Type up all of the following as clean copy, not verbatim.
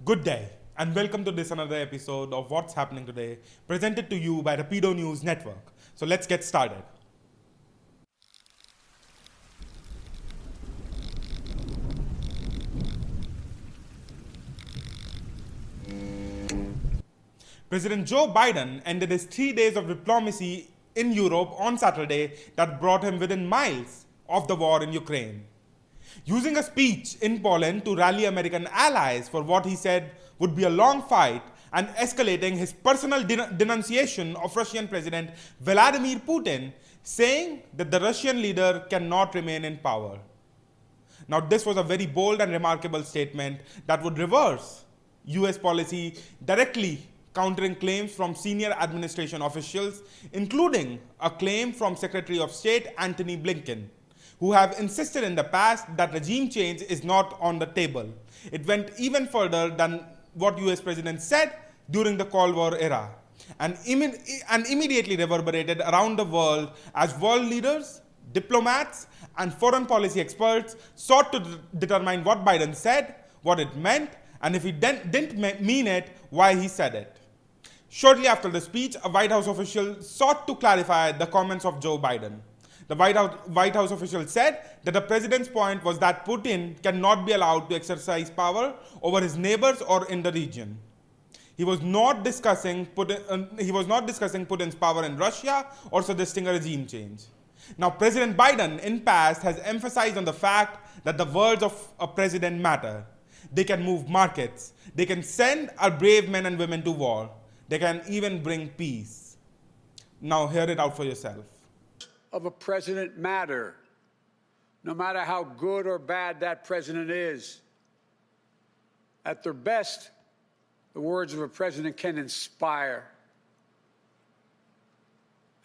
Good day, and welcome to this another episode of What's Happening Today, presented to you by Rápido News Network. So let's get started. President Joe Biden ended his 3 days of diplomacy in Europe on Saturday that brought him within miles of the war in Ukraine. Using a speech in Poland to rally American allies for what he said would be a long fight and escalating his personal denunciation of Russian President Vladmir Putin, saying that the Russian leader cannot remain in power. Now, this was a very bold and remarkable statement that would reverse US policy, directly countering claims from senior administration officials, including a claim from Secretary of State Antony Blinken, who have insisted in the past that regime change is not on the table. It went even further than what US President said during the Cold War era, and immediately reverberated around the world as world leaders, diplomats, and foreign policy experts sought to determine what Biden said, what it meant, and if he didn't mean it, why he said it. Shortly after the speech, a White House official sought to clarify the comments of Joe Biden. The White House official said that the president's point was that Putin cannot be allowed to exercise power over his neighbors or in the region. He was not discussing Putin's power in Russia or suggesting a regime change. Now, President Biden in past has emphasized on the fact that the words of a president matter. They can move markets. They can send our brave men and women to war. They can even bring peace. Now, hear it out for yourself. Of a president matter, no matter how good or bad that president is. At their best, the words of a president can inspire.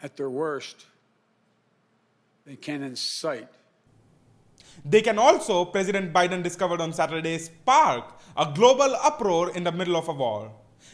At their worst, they can incite. They can also, President Biden discovered on Saturday, spark a global uproar in the middle of a war.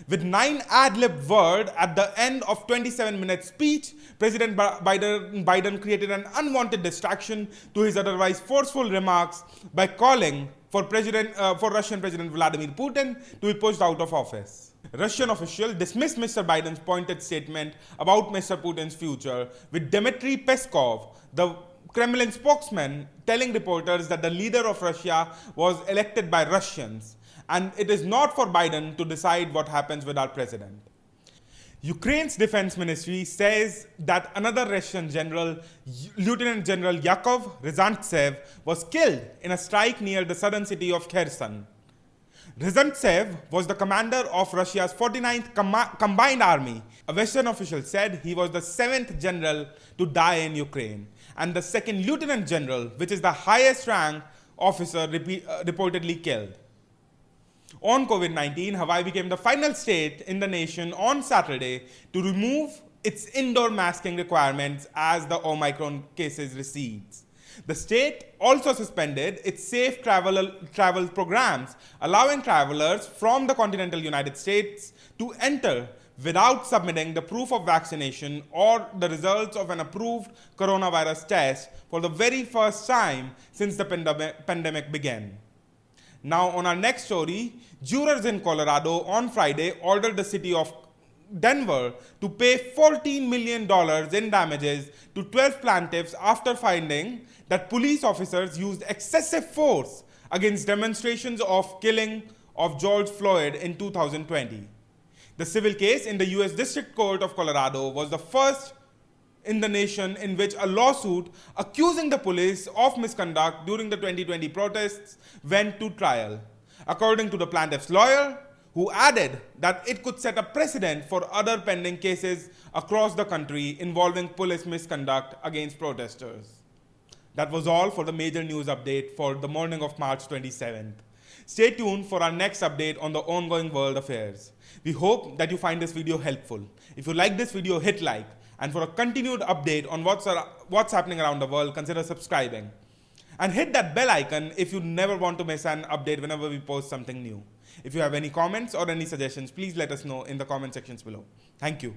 With 9 ad-lib words at the end of 27-minute speech, President Biden created an unwanted distraction to his otherwise forceful remarks by calling for Russian President Vladimir Putin to be pushed out of office. Russian officials dismissed Mr. Biden's pointed statement about Mr. Putin's future, with Dmitry Peskov, the Kremlin spokesman, telling reporters that the leader of Russia was elected by Russians, and it is not for Biden to decide what happens with our president. Ukraine's defense ministry says that another Russian general, Lieutenant General Yakov Ryzantsev, was killed in a strike near the southern city of Kherson. Ryzantsev was the commander of Russia's 49th Combined Army. A Western official said he was the 7th general to die in Ukraine, and the 2nd lieutenant general, which is the highest ranked officer, reportedly killed. On COVID-19, Hawaii became the final state in the nation on Saturday to remove its indoor masking requirements as the Omicron cases recedes. The state also suspended its safe travel programs, allowing travelers from the continental United States to enter without submitting the proof of vaccination or the results of an approved coronavirus test for the very first time since the pandemic began. Now, on our next story, jurors in Colorado on Friday ordered the city of Denver to pay $14 million in damages to 12 plaintiffs after finding that police officers used excessive force against demonstrations of killing of George Floyd in 2020. The civil case in the U.S. District Court of Colorado was the first in the nation in which a lawsuit accusing the police of misconduct during the 2020 protests went to trial, according to the plaintiff's lawyer, who added that it could set a precedent for other pending cases across the country involving police misconduct against protesters. That was all for the major news update for the morning of March 27th. Stay tuned for our next update on the ongoing world affairs. We hope that you find this video helpful. If you like this video, hit like. And for a continued update on what's happening around the world, consider subscribing. And hit that bell icon if you never want to miss an update whenever we post something new. If you have any comments or any suggestions, please let us know in the comment sections below. Thank you.